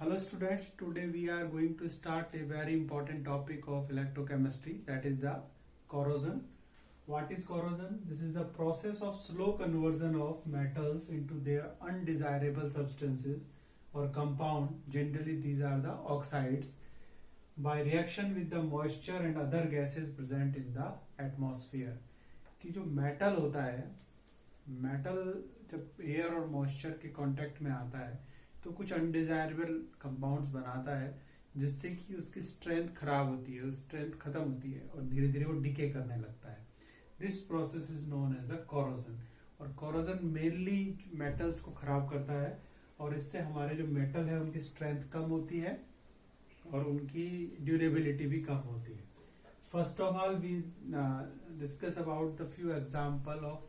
Hello students, today we are going to start a very important topic of electrochemistry, that is the corrosion. What is corrosion? This is the process of slow conversion of metals into their undesirable substances or compound. Generally these are the oxides by reaction with the moisture and other gases present in the atmosphere. कि जो metal होता है, metal जब air और moisture के contact में आता है तो कुछ अनडिजायरेबल कंपाउंड्स बनाता है जिससे कि उसकी स्ट्रेंथ खराब होती है, स्ट्रेंथ खत्म होती है और धीरे धीरे वो डिके करने लगता है. This process is known as a corrosion. और कोरोजन मेनली मेटल्स को खराब करता है और इससे हमारे जो मेटल है उनकी स्ट्रेंथ कम होती है और उनकी ड्यूरेबिलिटी भी कम होती है. First of all we discuss about the few example of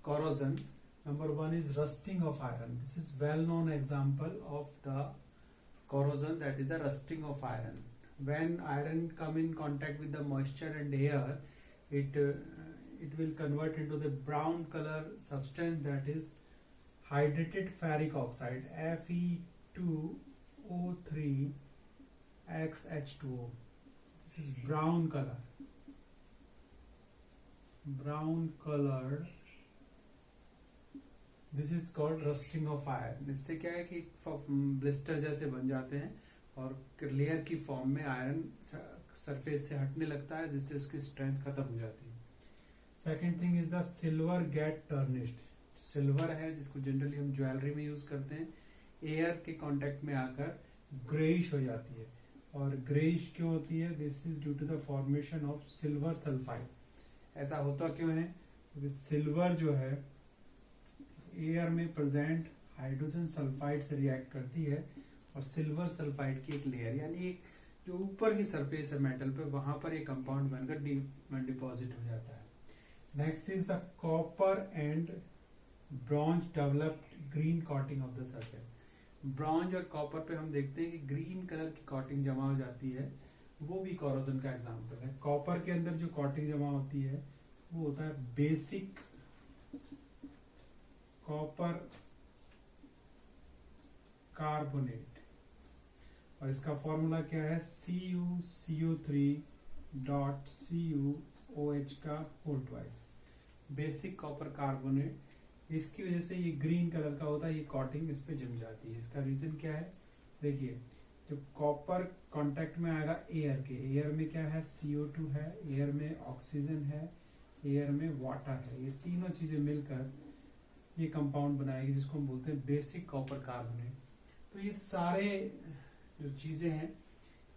corrosion. Number one is rusting of iron. This is well known example of the corrosion, that is the rusting of iron. When iron come in contact with the moisture and air, it will convert into the brown color substance, that is hydrated ferric oxide, Fe2O3XH2O. This is brown color, brown colored. This is called rusting of iron. इससे क्या है कि blister जैसे बन जाते हैं और layer की फॉर्म में आयरन सरफेस से हटने लगता है जिससे उसकी स्ट्रेंथ खत्म हो जाती है. Second thing is the silver get tarnished. Silver है जिसको जनरली हम ज्वेलरी में यूज करते हैं, एयर के कांटेक्ट में आकर ग्रेइश हो जाती है. और ग्रेइश क्यों होती है? This is due to the formation of silver sulphide. ऐसा होता क्यों है? क्योंकि सिल्वर जो है एयर में प्रेजेंट हाइड्रोजन सल्फाइड से रिएक्ट करती है और सिल्वर सल्फाइड की एक लेयर, यानी एक जो ऊपर की सरफेस है मेटल पे, वहां पर एक कंपाउंड बनकर डिपॉजिट हो जाता है. Next is the copper and bronze developed green coating of the surface. Bronze और कॉपर पे हम देखते हैं कि ग्रीन कलर की कॉटिंग जमा हो जाती है, वो भी कोरोजन का एग्जाम्पल है. कॉपर के अंदर जो कॉटिंग जमा होती है वो होता है बेसिक कॉपर कार्बोनेट और इसका फॉर्मूला क्या है? CuCO3.CuOH का whole twice. Basic copper carbonate. इसकी वजह से ये ग्रीन कलर का होता है, ये कॉटिंग इस पे जम जाती है. इसका रीजन क्या है? देखिए, जब कॉपर कांटेक्ट में आएगा एयर के, एयर में क्या है? CO2 है, एयर में ऑक्सीजन है, एयर में वाटर है. ये तीनों चीजें मिलकर ये कंपाउंड बनाएगी जिसको हम बोलते हैं बेसिक कॉपर कार्बोनेट. तो ये सारे जो चीजें हैं,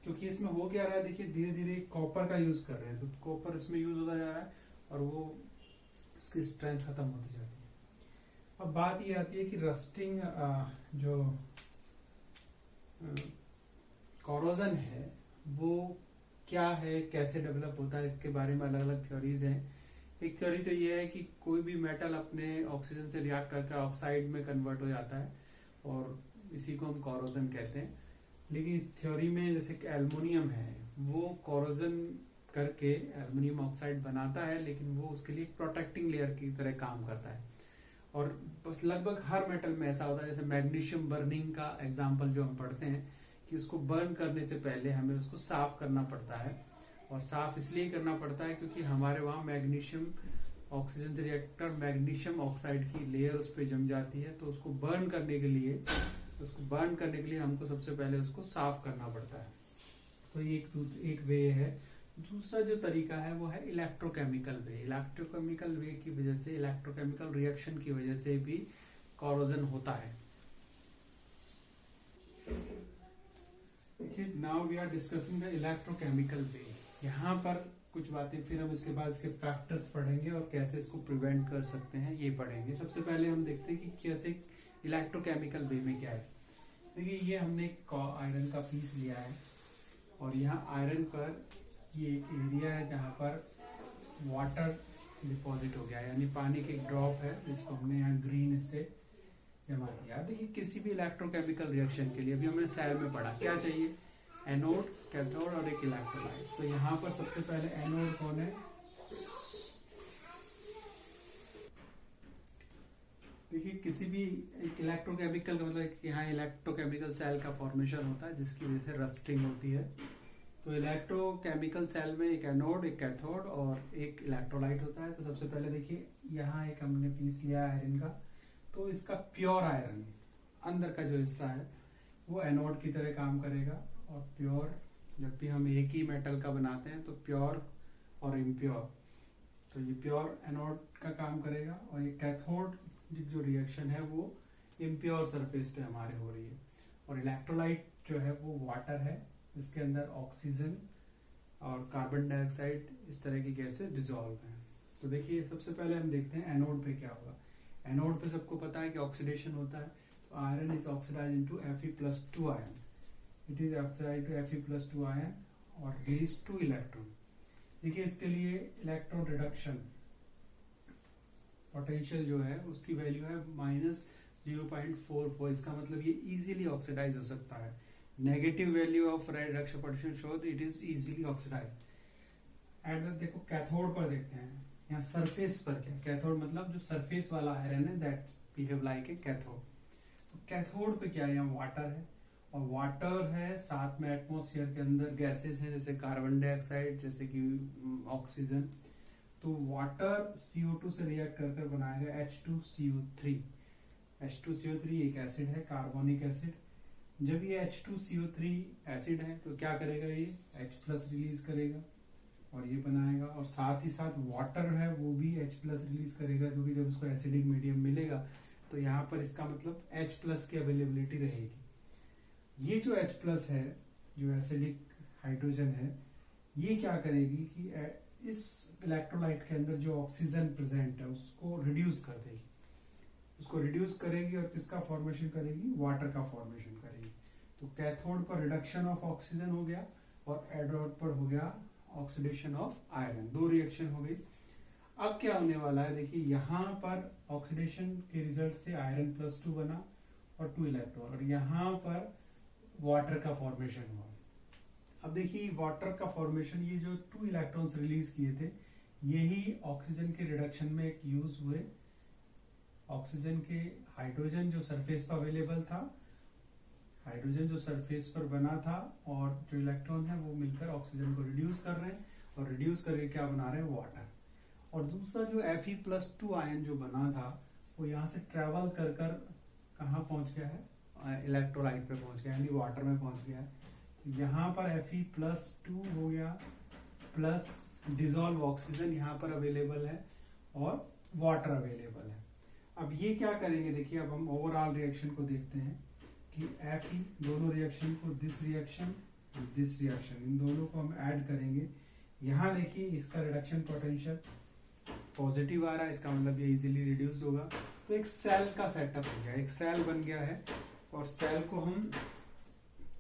क्योंकि इसमें हो क्या रहा है, देखिए धीरे धीरे कॉपर का यूज कर रहे हैं तो कॉपर इसमें यूज होता जा रहा है और वो उसकी स्ट्रेंथ खत्म होती जाती है. अब बात ये आती है कि रस्टिंग जो कोरोजन है वो क्या है, कैसे डेवलप होता है, इसके बारे में अलग अलग थ्योरीज हैं. एक थ्योरी तो ये है कि कोई भी मेटल अपने ऑक्सीजन से रिएक्ट करके ऑक्साइड में कन्वर्ट हो जाता है और इसी को हम कोरोजन कहते हैं. लेकिन इस थ्योरी में जैसे कि एल्युमिनियम है, वो कोरोजन करके एल्युमिनियम ऑक्साइड बनाता है, लेकिन वो उसके लिए प्रोटेक्टिंग लेयर की तरह काम करता है. और बस लगभग हर मेटल में ऐसा होता है. जैसे मैग्नीशियम बर्निंग का एग्जाम्पल जो हम पढ़ते हैं कि उसको बर्न करने से पहले हमें उसको साफ करना पड़ता है. और साफ इसलिए करना पड़ता है क्योंकि हमारे वहां मैग्नीशियम ऑक्सीजन से रिएक्टर मैग्नीशियम ऑक्साइड की लेयर उस पर जम जाती है. तो उसको बर्न करने के लिए हमको सबसे पहले उसको साफ करना पड़ता है. तो ये एक वे है. दूसरा जो तरीका है वो है इलेक्ट्रोकेमिकल वे. इलेक्ट्रोकेमिकल वे की वजह से, इलेक्ट्रोकेमिकल रिएक्शन की वजह से भी कोरोजन होता है. Now we are discussing the electrochemical way. यहाँ पर कुछ बातें, फिर हम इसके बाद इसके फैक्टर्स पढ़ेंगे और कैसे इसको प्रिवेंट कर सकते हैं ये पढ़ेंगे. सबसे पहले हम देखते हैं कि कैसे इलेक्ट्रोकेमिकल वे में क्या है. देखिए, ये हमने एक आयरन का पीस लिया है और यहाँ आयरन पर ये एक एरिया है जहाँ पर वाटर डिपॉजिट हो गया, यानी पानी की एक ड्रॉप है जिसको हमने यहाँ ग्रीन से जमा किया. देखिए, किसी भी इलेक्ट्रोकेमिकल रिएक्शन के लिए अभी हमने सेल में पढ़ा क्या चाहिए? एनोड, कैथोड और एक इलेक्ट्रोलाइट. तो यहाँ पर सबसे पहले एनोड कौन है? देखिए किसी भी एक इलेक्ट्रोकेमिकल का मतलब कि यहाँ इलेक्ट्रोकेमिकल सेल का फॉर्मेशन होता है जिसकी वजह से रस्टिंग होती है। तो इलेक्ट्रोकेमिकल सेल में एक एनोड, एक कैथोड और एक इलेक्ट्रोलाइट होता है। तो सबसे पहले देखिए यहाँ एक हमने पीस लिया आयरन का, तो इसका प्योर आयरन अंदर का जो हिस्सा है वो एनोड की तरह काम करेगा। और प्योर, जब भी हम एक ही मेटल का बनाते हैं तो प्योर और इम्प्योर, तो ये प्योर एनोड का काम करेगा। और ये कैथोड जो रिएक्शन है वो इम्प्योर सरफेस पे हमारे हो रही है। और इलेक्ट्रोलाइट जो है वो वाटर है, इसके अंदर ऑक्सीजन और कार्बन डाइऑक्साइड इस तरह की गैसें डिसॉल्व हैं। तो देखिए सबसे पहले हम देखते हैं एनोड पे क्या होगा। एनोड पे सबको पता है कि ऑक्सीडेशन होता है। तो iron is oxidise into Fe+2 ion, it is oxidise to Fe+2 ion और रिलीज 2 इलेक्ट्रॉन। देखिए इसके लिए इलेक्ट्रॉन रिडक्शन पोटेंशियल जो है उसकी वैल्यू है -0.44। इसका मतलब ये इजीली ऑक्सीडाइज हो सकता है। Negative value of reduction potential shows it is easily oxidise. At the देखो कैथोड पर देखते हैं, यहाँ सरफेस पर क्या, कैथोड मतलब जो सरफेस वाला आयरन है that behave like a cathode. तो कैथोड पे क्या है, यहाँ वाटर है और वाटर है, साथ में एटमॉस्फेयर के अंदर गैसेस हैं जैसे कार्बन डाइऑक्साइड, जैसे कि ऑक्सीजन। तो वाटर CO2 से रिएक्ट कर कर बनाएगा H2CO3। H2CO3 एक एसिड है, कार्बोनिक एसिड। जब ये H2CO3 एसिड है तो क्या करेगा, ये H+ रिलीज करेगा और ये बनाएगा। और साथ ही साथ वाटर है वो भी H+ रिलीज करेगा, क्योंकि जब उसको एसिडिक मीडियम मिलेगा तो यहाँ पर इसका मतलब H+ की अवेलेबिलिटी रहेगी। ये जो H+ है, जो एसिडिक हाइड्रोजन है, ये क्या करेगी कि इस इलेक्ट्रोलाइट के अंदर जो ऑक्सीजन प्रेजेंट है उसको रिड्यूस कर देगी, उसको रिड्यूस करेगी और किसका फॉर्मेशन करेगी, वाटर का फॉर्मेशन करेगी। तो कैथोड पर रिडक्शन ऑफ ऑक्सीजन हो गया और एनोड पर हो गया ऑक्सीडेशन ऑफ आयरन। दो रिएक्शन हो गई। अब क्या होने वाला है, देखिए यहाँ पर ऑक्सीडेशन के रिजल्ट से Iron+2 बना और 2 इलेक्ट्रॉन, और यहाँ पर वाटर का फॉर्मेशन हुआ। अब देखिए वाटर का फॉर्मेशन, ये जो 2 इलेक्ट्रॉन्स रिलीज किए थे यही ऑक्सीजन के रिडक्शन में एक यूज हुए। ऑक्सीजन के हाइड्रोजन जो सरफेस पर अवेलेबल था, हाइड्रोजन जो सरफेस पर बना था, और जो इलेक्ट्रॉन है वो मिलकर ऑक्सीजन को रिड्यूस कर रहे हैं और रिड्यूस करके क्या बना रहे हैं, वाटर। और दूसरा जो Fe+2 आयन जो बना था वो यहाँ से ट्रेवल कर कर कहाँ पहुंच गया है, इलेक्ट्रोलाइट पे पहुंच गया, यानी वाटर में पहुंच गया है। तो यहाँ पर Fe+2 हो गया प्लस डिसॉल्व ऑक्सीजन यहाँ पर अवेलेबल है और वाटर अवेलेबल है। अब ये क्या करेंगे, देखिए अब हम ओवरऑल रिएक्शन को देखते हैं कि Fe दोनों रिएक्शन को, दिस रिएक्शन दिस रिएक्शन, इन दोनों को हम ऐड करेंगे। यहाँ देखिए इसका रिडक्शन पोटेंशियल पॉजिटिव आ रहा है, इसका मतलब ये इजीली रिड्यूस्ड होगा। तो एक सेल का सेटअप हो गया, एक सेल बन गया है। और सेल को हम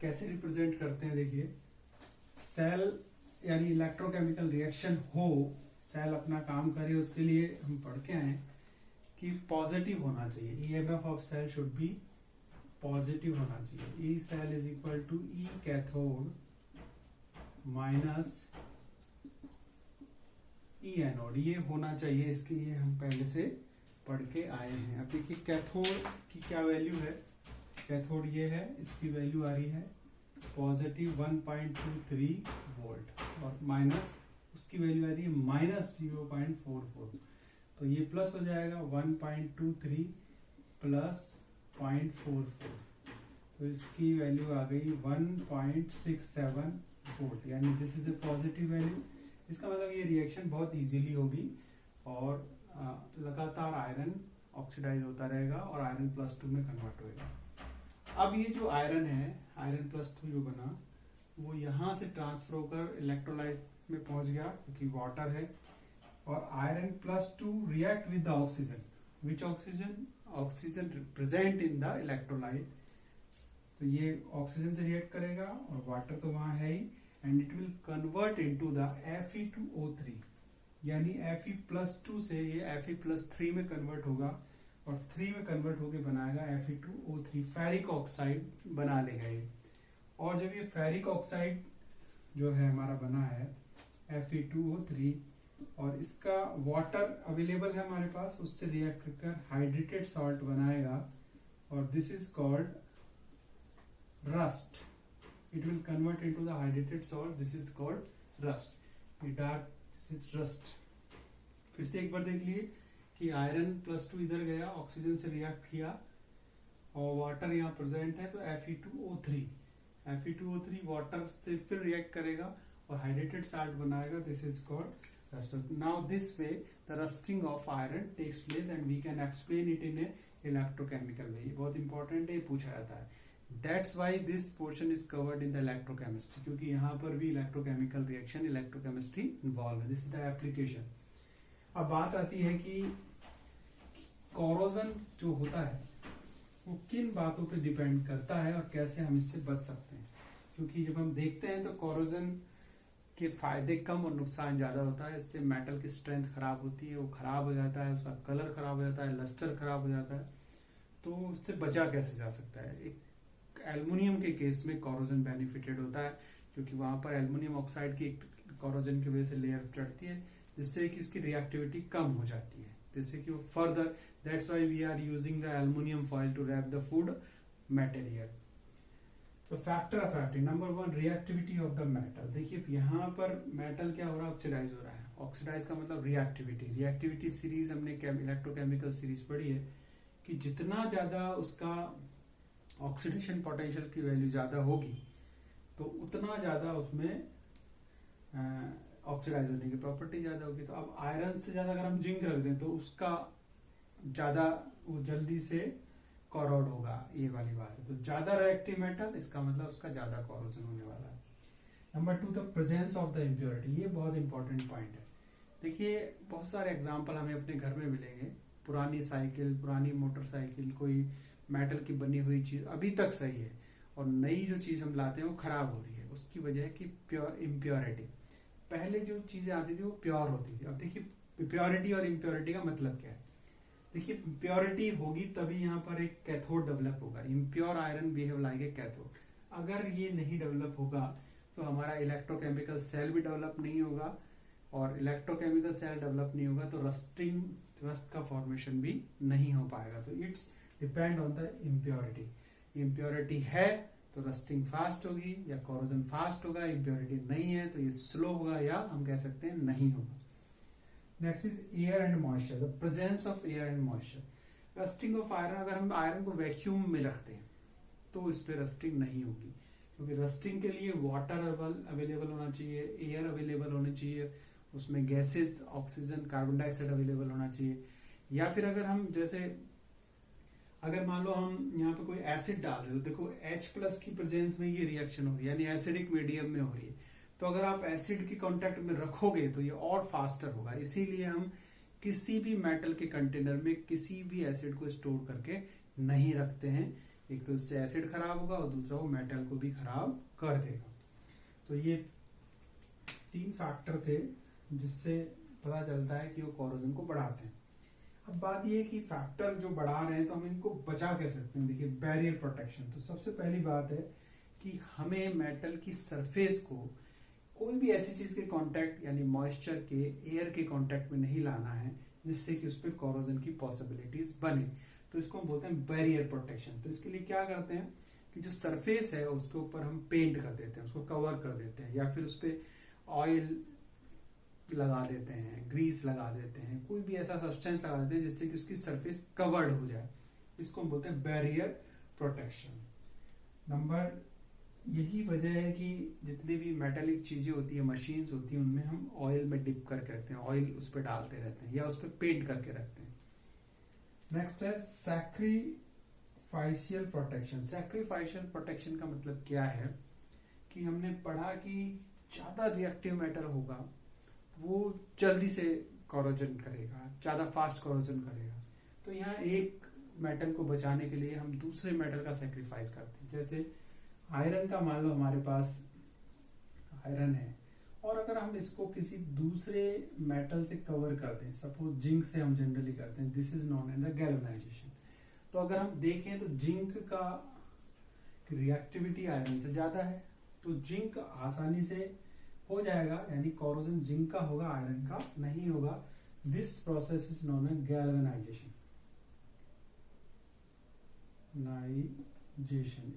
कैसे रिप्रेजेंट करते हैं, देखिए सेल यानी इलेक्ट्रोकेमिकल रिएक्शन हो, सेल अपना काम करे, उसके लिए हम पढ़ के आए कि पॉजिटिव होना चाहिए। EMF of cell should be positive होना चाहिए। E cell is equal to E cathode minus E anode, ये होना चाहिए। इसके लिए हम पहले से पढ़ के आए हैं। अब देखिए कैथोड की क्या वैल्यू है, कैथोड ये है, इसकी वैल्यू आ रही है पॉजिटिव 1.23 वोल्ट और माइनस उसकी वैल्यू आ रही है -0.44। तो ये प्लस हो जाएगा 1.23 प्लस 0.44, तो इसकी वैल्यू आ गई 1.67 वोल्ट, यानी this is a positive value. इसका मतलब ये रिएक्शन बहुत इजीली होगी और लगातार आयरन ऑक्सीडाइज होता रहेगा और Iron+2 में कन्वर्ट होएगा। अब ये जो आयरन है, Iron+2 जो बना, वो यहाँ से ट्रांसफर होकर इलेक्ट्रोलाइट में पहुंच गया क्योंकि वाटर है। और Iron+2 react with the oxygen, which oxygen, oxygen present in the electrolyte. तो ये ऑक्सीजन से रिएक्ट करेगा और वाटर तो वहां है ही, and it will convert into the Fe2O3, यानी Fe+2 से ये Fe+3 में कन्वर्ट होगा और 3 में कन्वर्ट होके बनाएगा Fe2O3, फेरिक ऑक्साइड बना लेगा ये। और जब ये फेरिक ऑक्साइड जो है हमारा बना है Fe2O3, और इसका वाटर अवेलेबल है हमारे पास, उससे रिएक्ट कर हाइड्रेटेड सॉल्ट बनाएगा और this is called rust. It will convert into the hydrated salt, this is called rust. ये डार्क, दिस इज रस्ट. फिर से एक बार देख लिए कि आयरन +2 इधर गया, ऑक्सीजन से रिएक्ट किया और वाटर यहाँ प्रेजेंट है, तो Fe2O3. Fe2O3 वाटर से फिर रिएक्ट करेगा और हाइड्रेटेड साल्ट बनाएगा, this is called rust. Now this way the rusting of iron takes place and we can explain it in a electrochemical way. ये बहुत इंपॉर्टेंट है, ये पूछा जाता है. That's why this portion is covered in the electrochemistry, क्योंकि यहाँ पर भी इलेक्ट्रोकेमिकल रिएक्शन, इलेक्ट्रोकेमिस्ट्री इन्वॉल्व है. This is the application. अब बात आती है कि कोरोजन जो होता है वो किन बातों पे डिपेंड करता है और कैसे हम इससे बच सकते हैं. क्योंकि जब हम देखते हैं तो कोरोजन के फायदे कम और नुकसान ज्यादा होता है. इससे मेटल की स्ट्रेंथ खराब होती है, वो खराब हो जाता है, उसका कलर खराब हो जाता है, लस्टर खराब हो जाता है. तो उससे बचा कैसे जा सकता है. एक एल्युमिनियम के केस में कोरोजन बेनिफिटेड होता है, क्योंकि वहां पर एल्युमिनियम ऑक्साइड की कोरोजन की वजह से लेयर चढ़ती है, जिससे कि उसकी रिएक्टिविटी कम हो जाती है, जिससे कि वो further. That's why we are using the aluminium foil to wrap the food material. तो factor of acting number 1, reactivity of the metal. देखिए यहाँ पर मेटल क्या हो रहा है, ऑक्सीडाइज हो रहा है. ऑक्सीडाइज का मतलब रिएक्टिविटी. रिएक्टिविटी सीरीज हमने इलेक्ट्रोकेमिकल सीरीज पढ़ी है कि जितना ज्यादा उसका ऑक्सीडेशन पोटेंशियल की वैल्यू ज्यादा होगी तो उतना ज्यादा उसमें ऑक्सीडाइज होने की प्रॉपर्टी ज्यादा होगी. तो अब आयरन से ज्यादा अगर हम जिंक रख दें तो उसका ज्यादा वो जल्दी से कोरोड होगा, ये वाली बात है. तो ज्यादा रिएक्टिव मेटल, इसका मतलब उसका ज्यादा कोरोजन होने वाला है. Number 2, the presence of the impurity. ये बहुत इंपॉर्टेंट पॉइंट है. देखिए बहुत सारे एग्जांपल हमें अपने घर में मिलेंगे. पुरानी साइकिल, पुरानी मोटरसाइकिल, कोई मेटल की बनी हुई चीज अभी तक सही है और नई जो चीज हम लाते हैं वो खराब हो रही है. उसकी वजह है कि प्योर इम्प्योरिटी. पहले जो चीजें आती थी वो प्योर होती थी. अब देखिए प्योरिटी और इम्प्योरिटी का मतलब क्या है. देखिए प्योरिटी होगी तभी यहाँ पर एक कैथोड डेवलप होगा. Impure iron behave like a cathode. अगर ये नहीं डेवलप होगा तो हमारा इलेक्ट्रोकेमिकल सेल भी डेवलप नहीं होगा, और इलेक्ट्रोकेमिकल सेल डेवलप नहीं होगा तो रस्ट का फॉर्मेशन भी नहीं हो पाएगा. तो it's depend on the impurity. Impurity है तो रस्टिंग फास्ट होगी या कोरोजन फास्ट होगा. इम्प्योरिटी नहीं है तो ये स्लो होगा या हम कह सकते हैं नहीं होगा. Next is air and moisture. The presence of air and moisture. Rusting of iron, अगर हम आयरन को वैक्यूम में रखते हैं तो इस पे रस्टिंग नहीं होगी, क्योंकि रस्टिंग के लिए वाटर अवेलेबल होना चाहिए, एयर अवेलेबल होनी चाहिए, उसमें gases, oxygen, carbon dioxide available होना चाहिए. या फिर अगर हम जैसे अगर मान लो हम यहाँ पे कोई एसिड डाल दे तो देखो H+ की प्रेजेंस में ये रिएक्शन हो रही है, यानी एसिडिक मीडियम में हो रही है. तो अगर आप एसिड के कांटेक्ट में रखोगे तो ये और फास्टर होगा. इसीलिए हम किसी भी मेटल के कंटेनर में किसी भी एसिड को स्टोर करके नहीं रखते हैं. एक तो इससे एसिड खराब होगा और दूसरा वो मेटल को भी खराब कर देगा. तो ये 3 फैक्टर थे जिससे पता चलता है कि वो कोरोजन को बढ़ाते हैं. अब बात ये है कि फैक्टर जो बढ़ा रहे हैं तो हम इनको बचा कैसे सकते हैं. देखिए बैरियर प्रोटेक्शन. तो सबसे पहली बात है कि हमें मेटल की सरफेस को कोई भी ऐसी चीज के कांटेक्ट यानी मॉइस्चर के, एयर के कांटेक्ट में नहीं लाना है जिससे कि उस पर कोरोजन की पॉसिबिलिटीज बने. तो इसको हम बोलते हैं बैरियर प्रोटेक्शन. तो इसके लिए क्या करते हैं कि जो सरफेस है उसके ऊपर हम पेंट कर देते हैं, उसको कवर कर देते हैं, या फिर उस पर ऑयल लगा देते हैं, ग्रीस लगा देते हैं, कोई भी ऐसा सब्सटेंस लगा देते हैं जिससे कि उसकी सरफेस कवर्ड हो जाए. इसको हम बोलते हैं बैरियर प्रोटेक्शन. नंबर यही वजह है कि जितनी भी मेटालिक चीजें होती है, मशीन्स होती हैं, उनमें हम ऑयल में डिप करके रखते हैं, ऑयल उस पर डालते रहते हैं या उस पर पेंट करके रखते हैं. नेक्स्ट है सैक्रिफाइशियल प्रोटेक्शन. सैक्रिफाइशियल प्रोटेक्शन का मतलब क्या है कि हमने पढ़ा कि ज्यादा रिएक्टिव मेटल होगा वो जल्दी से कोरोजन करेगा, ज्यादा फास्ट कोरोजन करेगा. तो यहाँ एक मेटल को बचाने के लिए हम दूसरे मेटल का सैक्रिफाइस करते हैं. जैसे आयरन का मान लो हमारे पास आयरन है और अगर हम इसको किसी दूसरे मेटल से कवर करते हैं, सपोज जिंक से हम जनरली करते हैं, this is known as the galvanisation. तो अगर हम देखें तो जिंक का रिएक्टिविटी आयरन से ज्यादा है, तो जिंक आसानी से हो जाएगा, यानी कोरोजन जिंक का होगा, आयरन का नहीं होगा। This process is known as galvanisation.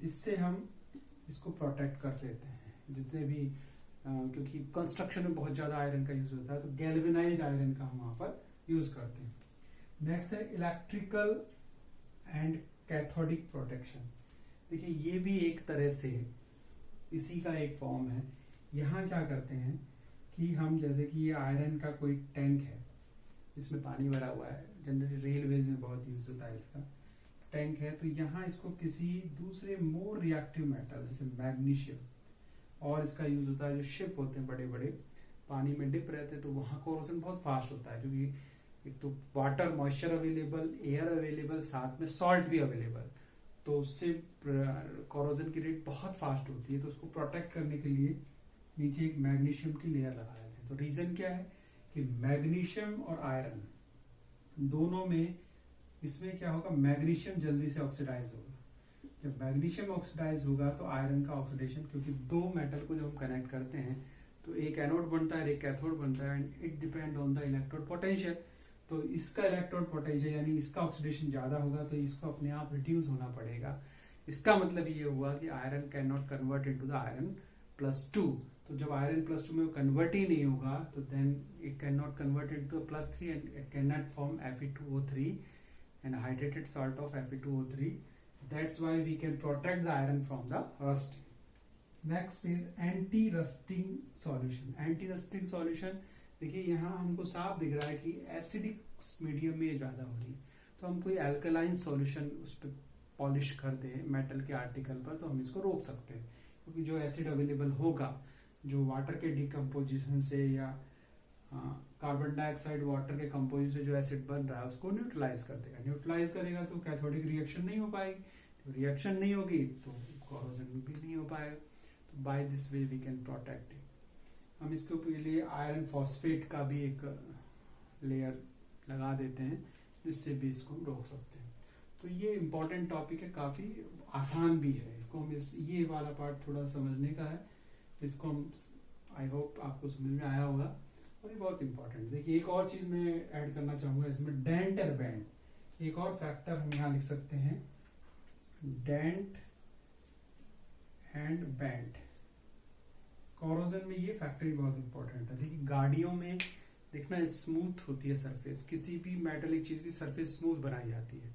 इससे हम इसको प्रोटेक्ट कर लेते हैं जितने भी क्योंकि कंस्ट्रक्शन में बहुत ज्यादा आयरन का यूज होता है, तो गैल्वेनाइज आयरन का हम वहां पर यूज करते हैं। नेक्स्ट है इलेक्ट्रिकल एंड कैथोडिक प्रोटेक्शन। देखिए ये भी एक तरह से इसी का एक फॉर्म है। यहाँ क्या करते हैं कि हम जैसे कि ये आयरन का कोई टैंक है, इसमें पानी भरा हुआ है, जनरली रेलवेज में बहुत यूज होता है इसका, टैंक है, तो यहाँ इसको किसी दूसरे मोर रिएक्टिव मेटल जैसे मैग्नीशियम, और इसका यूज होता है जो शिप होते हैं बड़े बड़े पानी में डिप रहते हैं, तो वहां कोरोजन बहुत फास्ट होता है, क्योंकि एक तो water moisture available, air available, साथ में सॉल्ट भी अवेलेबल, तो उससे कोरोजन की रेट बहुत फास्ट होती है। तो उसको प्रोटेक्ट करने के लिए नीचे एक मैग्नीशियम की लेयर लगा देते हैं। तो रीजन क्या है कि मैग्नीशियम और आयरन दोनों में इसमें क्या होगा, मैग्नीशियम जल्दी से ऑक्सीडाइज होगा। जब मैग्नीशियम ऑक्सीडाइज होगा तो आयरन का ऑक्सीडेशन, क्योंकि दो मेटल को जब हम कनेक्ट करते हैं तो एक एनोड बनता है, एक कैथोड बनता है, and it depend on the electrode potential. तो इसका इलेक्ट्रोड पोटेंशियल यानी इसका ऑक्सीडेशन ज्यादा होगा, तो इसको अपने आप रिड्यूस होना पड़ेगा। इसका मतलब ये हुआ कि iron can not convert into the iron +2। तो जब आयरन +2 में कन्वर्ट ही नहीं होगा तो then it can not convert into +3 and it can not form Fe2O3 and hydrated salt of Fe2O3. That's why we can protect the iron from the rusting. Next is anti-rusting solution. Anti-rusting solution, देखिए यहाँ हमको साफ दिख रहा है कि acidic medium में ज्यादा हो रही है, तो हम कोई अल्कलाइन सॉल्यूशन उस पर पॉलिश कर दें मेटल के आर्टिकल पर, तो हम इसको रोक सकते हैं, क्योंकि जो एसिड अवेलेबल होगा जो वाटर के डिकम्पोजिशन से या कार्बन डाइऑक्साइड वाटर के कंपोजिशन से जो एसिड बन रहा है उसको न्यूट्रलाइज कर देगा। न्यूट्रलाइज करेगा तो कैथोडिक रिएक्शन नहीं हो पाएगी, तो रिएक्शन नहीं होगी तो कोरोजन भी नहीं हो पाएगा। तो by this way we can protect it. हम इसके लिए आयरन फॉस्फेट का भी एक लेयर लगा देते हैं, जिससे भी इसको हम रोक सकते हैं। तो ये इंपॉर्टेंट टॉपिक है, काफी आसान भी है। इसको हम ये वाला पार्ट थोड़ा समझने का है, इसको हम आई होप आपको समझ में आया होगा, और ये बहुत इंपॉर्टेंट। देखिए एक और चीज मैं ऐड करना चाहूंगा इसमें, डेंट और बैंड। एक और फैक्टर हम यहाँ लिख सकते हैं, डेंट एंड बैंड। कोरोजन में ये फैक्टर भी बहुत इंपॉर्टेंट है। देखिए गाड़ियों में देखना स्मूथ होती है सरफेस, किसी भी मेटेलिक चीज की सरफेस स्मूथ बनाई जाती है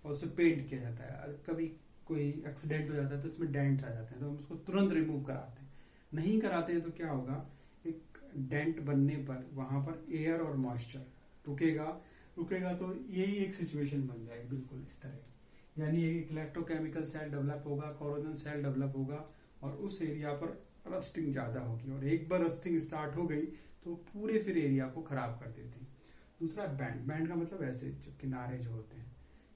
और उसे पेंट किया जाता है। कभी कोई एक्सीडेंट हो जाता है तो इसमें डेंट्स आ जाते हैं, तो हम उसको तुरंत रिमूव कराते हैं। नहीं कराते हैं तो क्या होगा, एक डेंट बनने पर वहां पर एयर और मॉइस्चर रुकेगा तो यही एक सिचुएशन बन जाएगी बिल्कुल इस तरह। यानी एक इलेक्ट्रोकेमिकल सेल डेवलप होगा, कोरोजन सेल डेवलप होगा, और उस एरिया पर रस्टिंग ज्यादा होगी, और एक बार रस्टिंग स्टार्ट हो गई तो पूरे फिर एरिया को खराब कर देती। दूसरा बैंड का मतलब ऐसे किनारे जो होते हैं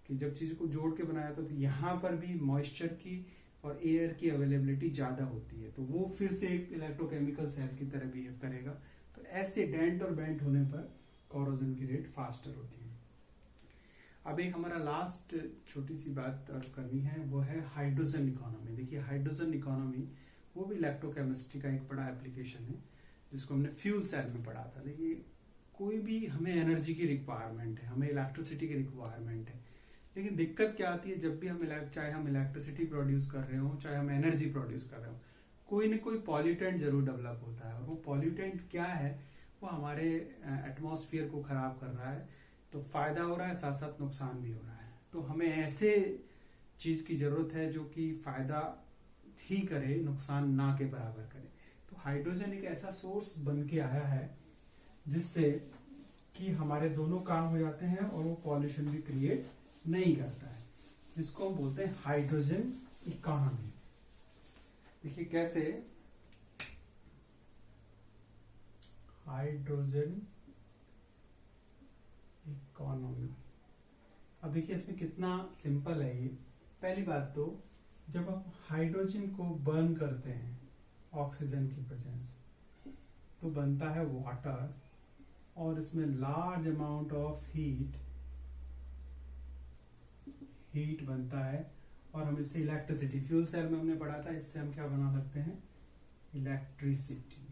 कि जब चीज को जोड़ के बनाया था तो यहाँ पर भी मॉइस्चर की और एयर की अवेलेबिलिटी ज्यादा होती है, तो वो फिर से एक इलेक्ट्रोकेमिकल सेल की तरह बिहेव करेगा। तो ऐसे डेंट और बैंड होने पर कोरोजन की रेट फास्टर होती है। अब एक हमारा लास्ट छोटी सी बात और करनी है, वो है हाइड्रोजन इकोनॉमी। देखिए हाइड्रोजन इकोनॉमी वो भी इलेक्ट्रोकेमिस्ट्री का एक बड़ा एप्लीकेशन है, जिसको हमने फ्यूल सेल में पढ़ा था। देखिए कोई भी हमें एनर्जी की रिक्वायरमेंट है, हमें इलेक्ट्रिसिटी की रिक्वायरमेंट है, लेकिन दिक्कत क्या आती है, जब भी हम चाहे हम इलेक्ट्रिसिटी प्रोड्यूस कर रहे हो, चाहे हम एनर्जी प्रोड्यूस कर रहे हो, कोई न कोई पॉल्यूटेंट जरूर डेवलप होता है, और वो पॉल्यूटेंट क्या है, वो हमारे एटमॉस्फेयर को खराब कर रहा है। तो फायदा हो रहा है, साथ साथ नुकसान भी हो रहा है। तो हमें ऐसे चीज की जरूरत है जो कि फायदा ही करे, नुकसान ना के बराबर करे। तो हाइड्रोजन एक ऐसा सोर्स बन के आया है जिससे कि हमारे दोनों काम हो जाते हैं और वो पॉल्यूशन भी क्रिएट नहीं करता है, जिसको हम बोलते हैं हाइड्रोजन इकोनॉमी। देखिए कैसे, हाइड्रोजन इकोनॉमी। अब देखिए इसमें कितना सिंपल है ये। पहली बात तो जब हम हाइड्रोजन को बर्न करते हैं ऑक्सीजन की प्रेजेंस, तो बनता है वाटर, और इसमें लार्ज अमाउंट ऑफ हीट बनता है, और हम इससे इलेक्ट्रिसिटी, फ्यूल सेल में हमने पढ़ा था, इससे हम क्या बना सकते हैं, इलेक्ट्रिसिटी।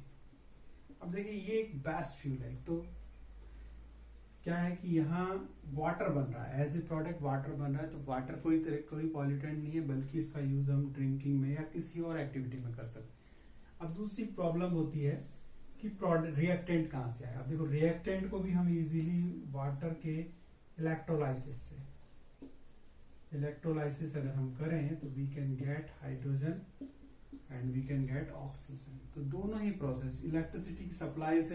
अब देखिए ये एक बेस्ट फ्यूल है। तो क्या है कि यहाँ वाटर बन रहा है, एज ए प्रोडक्ट वाटर बन रहा है, तो वाटर कोई पॉल्यूटेंट नहीं है, बल्कि इसका यूज हम ड्रिंकिंग में या किसी और एक्टिविटी में कर सकते हैं। अब दूसरी प्रॉब्लम होती है कि रिएक्टेंट कहाँ से आए। अब देखो रिएक्टेंट को भी हम इजीली वाटर के इलेक्ट्रोलाइसिस अगर हम करें तो we can get hydrogen and we can get oxygen. तो दोनों ही प्रोसेस, इलेक्ट्रिसिटी की सप्लाई से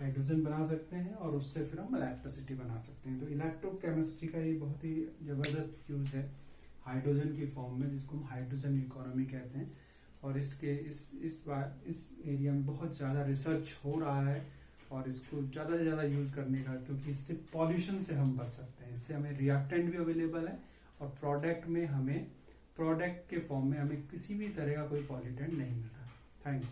हाइड्रोजन बना सकते हैं और उससे फिर हम इलेक्ट्रिसिटी बना सकते हैं। तो इलेक्ट्रोकेमिस्ट्री का ये बहुत ही जबरदस्त यूज है हाइड्रोजन की फॉर्म में, जिसको हम हाइड्रोजन इकोनॉमी कहते हैं। और इसके इस बार इस एरिया में बहुत ज्यादा रिसर्च हो रहा है और इसको ज्यादा से ज्यादा यूज करने का, क्योंकि इससे पॉल्यूशन से हम बच सकते हैं। इससे हमें रिएक्टेंट भी अवेलेबल है और प्रोडक्ट के फॉर्म में हमें किसी भी तरह का कोई पॉल्यूटेंट नहीं मिल रहा। Thank you.